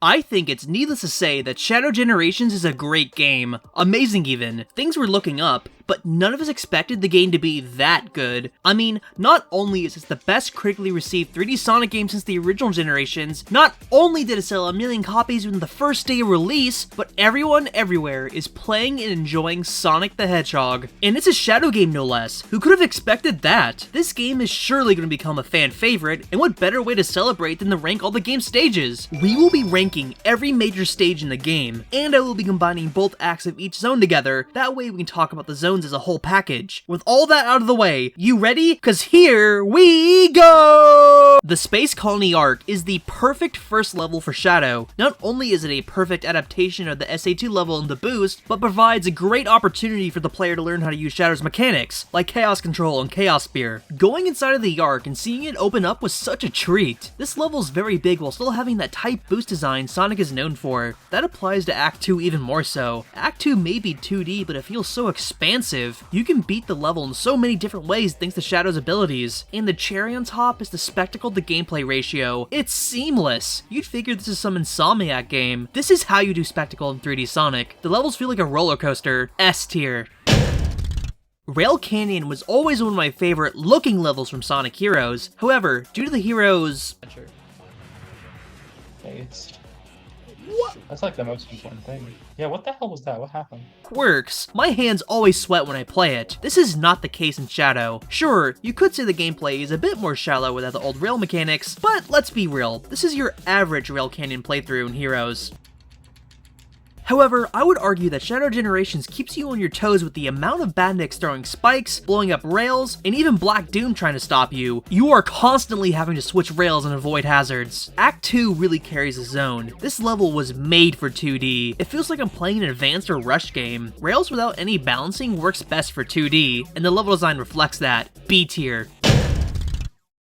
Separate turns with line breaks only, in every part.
I think it's needless to say that Shadow Generations is a great game. Amazing even. Things were looking up, but none of us expected the game to be that good. I mean, not only is this the best critically received 3D Sonic game since the original generations, not only did it sell 1 million copies within the first day of release, but everyone everywhere is playing and enjoying Sonic the Hedgehog. And it's a Shadow game no less. Who could have expected that? This game is surely going to become a fan favorite, and what better way to celebrate than to rank all the game stages? We will be ranking every major stage in the game, and I will be combining both acts of each zone together. That way we can talk about the zones as a whole package. With all that out of the way, you ready? Cause here we go! The Space Colony arc is the perfect first level for Shadow. Not only is it a perfect adaptation of the SA2 level in the boost, but provides a great opportunity for the player to learn how to use Shadow's mechanics, like Chaos Control and Chaos Spear. Going inside of the arc and seeing it open up was such a treat. This level is very big while still having that tight boost design Sonic is known for. That applies to Act 2 even more so. Act 2 may be 2D, but it feels so expansive. You can beat the level in so many different ways thanks to Shadow's abilities. And the cherry on top is the spectacle to gameplay ratio. It's seamless. You'd figure this is some Insomniac game. This is how you do spectacle in 3D Sonic. The levels feel like a roller coaster. S tier. Rail Canyon was always one of my favorite looking levels from Sonic Heroes. However, due to the heroes'
What? That's like the most important thing. Yeah, what the hell was that? What happened?
Quirks, my hands always sweat when I play it. This is not the case in Shadow. Sure, you could say the gameplay is a bit more shallow without the old rail mechanics, but let's be real, this is your average Rail Canyon playthrough in Heroes. However, I would argue that Shadow Generations keeps you on your toes with the amount of badniks throwing spikes, blowing up rails, and even Black Doom trying to stop you. You are constantly having to switch rails and avoid hazards. Act 2 really carries the zone. This level was made for 2D. It feels like I'm playing an advanced or rush game. Rails without any balancing works best for 2D, and the level design reflects that. B tier.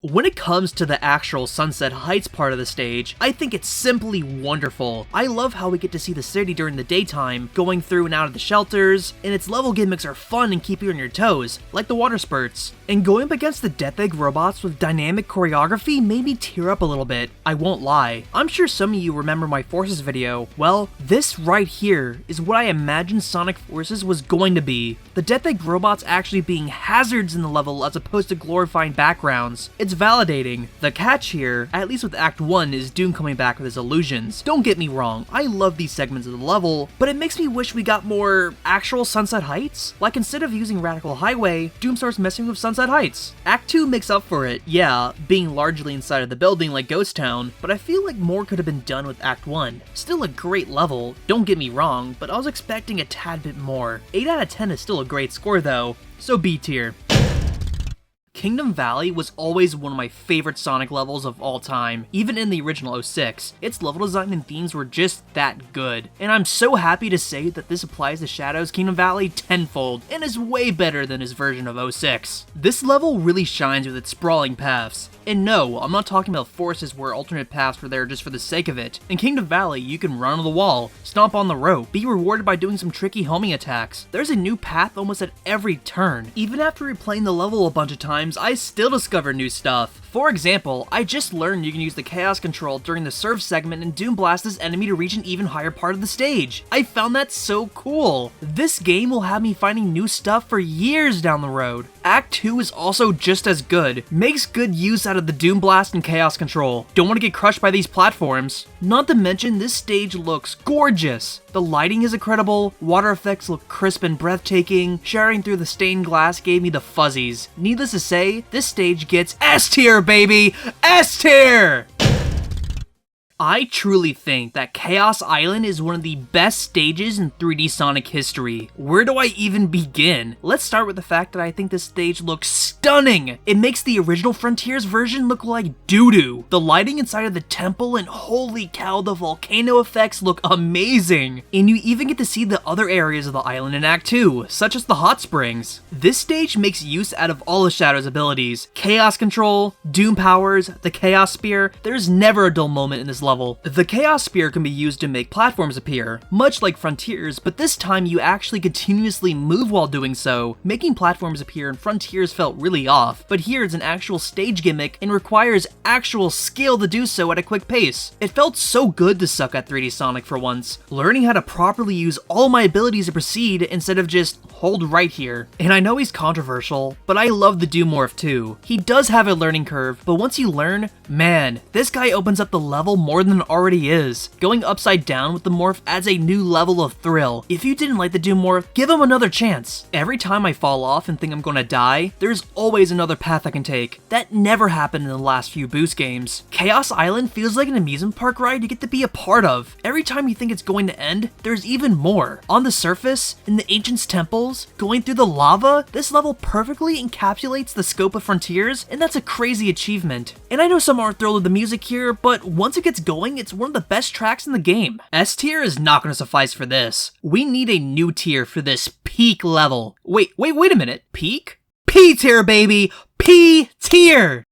When it comes to the actual Sunset Heights part of the stage, I think it's simply wonderful. I love how we get to see the city during the daytime, going through and out of the shelters, and its level gimmicks are fun and keep you on your toes, like the water spurts. And going up against the Death Egg robots with dynamic choreography made me tear up a little bit, I won't lie. I'm sure some of you remember my Forces video. Well, this right here is what I imagined Sonic Forces was going to be. The Death Egg robots actually being hazards in the level as opposed to glorifying backgrounds. It's validating. The catch here, at least with Act 1, is Doom coming back with his illusions. Don't get me wrong, I love these segments of the level, but it makes me wish we got more actual Sunset Heights. Like instead of using Radical Highway, Doom starts messing with Sunset Heights. Act 2 makes up for it, yeah, being largely inside of the building like Ghost Town, but I feel like more could have been done with Act 1. Still a great level, don't get me wrong, but I was expecting a tad bit more. 8 out of 10 is still a great score though, so B tier. Kingdom Valley was always one of my favorite Sonic levels of all time, even in the original 06. Its level design and themes were just that good, and I'm so happy to say that this applies to Shadow's Kingdom Valley tenfold, and is way better than his version of 06. This level really shines with its sprawling paths. And no, I'm not talking about forces where alternate paths were there just for the sake of it. In Kingdom Valley, you can run on the wall, stomp on the rope, be rewarded by doing some tricky homing attacks. There's a new path almost at every turn. Even after replaying the level a bunch of times, I still discover new stuff. For example, I just learned you can use the Chaos Control during the Surf segment and Doom Blast this enemy to reach an even higher part of the stage. I found that so cool. This game will have me finding new stuff for years down the road. Act 2 is also just as good. Makes good use out of the Doom Blast and Chaos Control. Don't want to get crushed by these platforms. Not to mention, this stage looks gorgeous. The lighting is incredible, water effects look crisp and breathtaking, sharing through the stained glass gave me the fuzzies. Needless to say, this stage gets S tier, baby! S tier! I truly think that Chaos Island is one of the best stages in 3D Sonic history. Where do I even begin? Let's start with the fact that I think this stage looks stunning. It makes the original Frontiers version look like doo-doo. The lighting inside of the temple and holy cow, the volcano effects look amazing. And you even get to see the other areas of the island in Act 2, such as the hot springs. This stage makes use out of all of Shadow's abilities. Chaos Control, Doom powers, the Chaos Spear. There's never a dull moment in this level. The Chaos Spear can be used to make platforms appear, much like Frontiers, but this time you actually continuously move while doing so. Making platforms appear in Frontiers felt really off, but here it's an actual stage gimmick and requires actual skill to do so at a quick pace. It felt so good to suck at 3D Sonic for once, learning how to properly use all my abilities to proceed instead of just hold right here. And I know he's controversial, but I love the Doomorph too. He does have a learning curve, but once you learn, man, this guy opens up the level more than it already is. Going upside down with the morph adds a new level of thrill. If you didn't like the Doomorph, give him another chance. Every time I fall off and think I'm gonna die, there's always another path I can take. That never happened in the last few Boost games. Chaos Island feels like an amusement park ride you get to be a part of. Every time you think it's going to end, there's even more. On the surface, in the Ancient's temples, going through the lava, this level perfectly encapsulates the scope of Frontiers, and that's a crazy achievement. And I know some aren't thrilled with the music here, but once it gets going, it's one of the best tracks in the game. S tier is not going to suffice for this. We need a new tier for this peak level. Wait a minute. Peak? P tier, baby! P tier!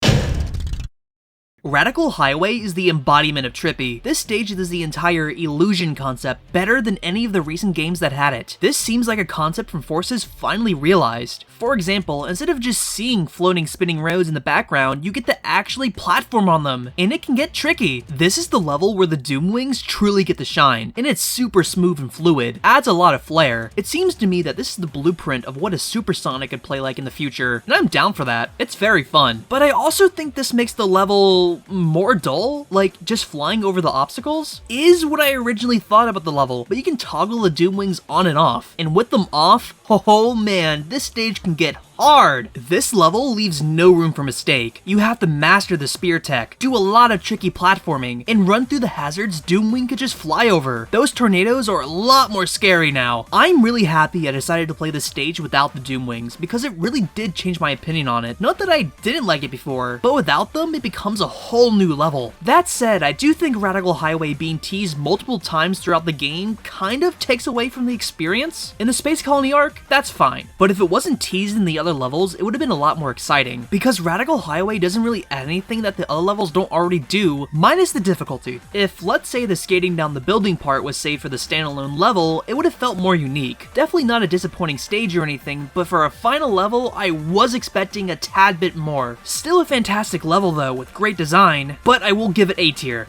Radical Highway is the embodiment of trippy. This stage does the entire illusion concept better than any of the recent games that had it. This seems like a concept from Forces finally realized. For example, instead of just seeing floating spinning roads in the background, you get to actually platform on them, and it can get tricky. This is the level where the Doom Wings truly get to shine, and it's super smooth and fluid, adds a lot of flair. It seems to me that this is the blueprint of what a Supersonic could play like in the future, and I'm down for that. It's very fun. But I also think this makes the level more dull, like just flying over the obstacles is what I originally thought about the level, but you can toggle the Doom Wings on and off, and with them off, oh man, this stage can get hard. This level leaves no room for mistake. You have to master the spear tech, do a lot of tricky platforming, and run through the hazards Doomwing could just fly over. Those tornadoes are a lot more scary now. I'm really happy I decided to play this stage without the Doomwings, because it really did change my opinion on it. Not that I didn't like it before, but without them, it becomes a whole new level. That said, I do think Radical Highway being teased multiple times throughout the game kind of takes away from the experience. In the Space Colony arc, that's fine, but if it wasn't teased in the other levels, it would have been a lot more exciting, because Radical Highway doesn't really add anything that the other levels don't already do, minus the difficulty. If, let's say, the skating down the building part was saved for the standalone level, it would have felt more unique. Definitely not a disappointing stage or anything, but for a final level, I was expecting a tad bit more. Still a fantastic level though, with great design, but I will give it A tier.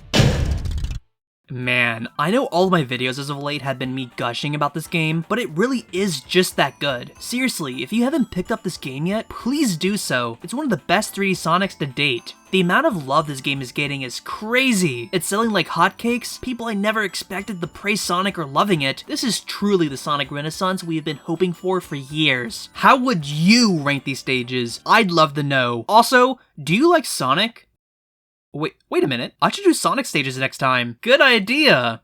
Man, I know all of my videos as of late have been me gushing about this game, but it really is just that good. Seriously, if you haven't picked up this game yet, please do so. It's one of the best 3D Sonics to date. The amount of love this game is getting is crazy. It's selling like hotcakes. People I never expected to praise Sonic are loving it. This is truly the Sonic Renaissance we have been hoping for years. How would you rank these stages? I'd love to know. Also, do you like Sonic? Wait a minute. I should do Sonic stages next time. Good idea.